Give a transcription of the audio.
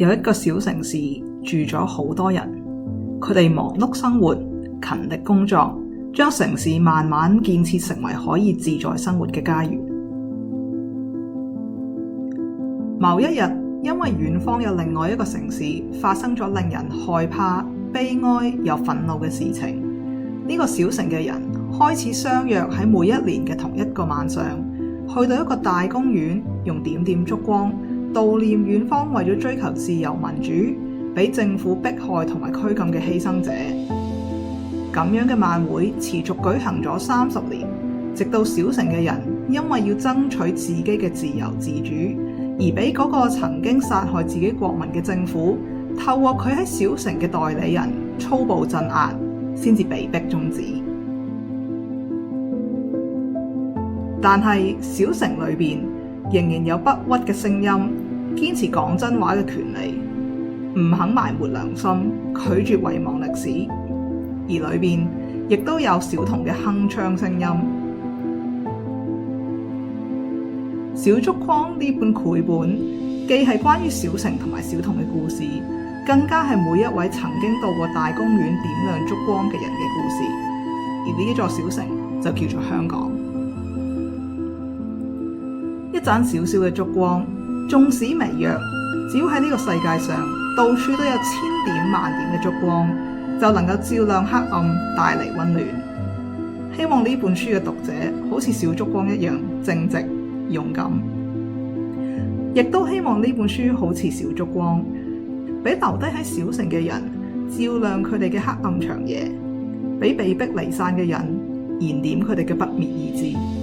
有一個小城市住咗好多人，佢哋忙碌生活，勤力工作，將城市慢慢建設成為可以自在生活嘅家園。某一日，因為遠方有另外一個城市發生咗令人害怕、悲哀又憤怒嘅事情，呢個小城嘅人開始相約喺每一年嘅同一個晚上，去到一個大公園，用點點燭光悼念遠方為咗追求自由民主，俾政府迫害同埋拘禁嘅犧牲者。咁樣嘅晚會持續舉行咗30年，直到小城嘅人因為要爭取自己嘅自由自主，而俾嗰個曾經殺害自己國民嘅政府透過佢喺小城嘅代理人粗暴鎮壓，先至被逼終止。但係小城裏邊仍然有不屈嘅聲音，堅持講真話嘅權利，唔肯埋沒良心，拒絕遺忘歷史。而裏邊亦都有小童嘅鏗鏘聲音。小燭光呢本繪本既係關於小城同埋小童嘅故事，更加係每一位曾經到過大公園點亮燭光嘅人嘅故事。而呢座小城就叫做香港。一盞小小嘅燭光，縱使微弱，只要喺呢個世界上到處都有千點萬點嘅燭光，就能夠照亮黑暗，帶嚟溫暖。希望呢本書嘅讀者好似小燭光一樣正直勇敢，亦都希望呢本書好似小燭光，俾留低喺小城嘅人照亮佢哋嘅黑暗長夜，俾被迫離散嘅人燃點佢哋嘅不滅意志。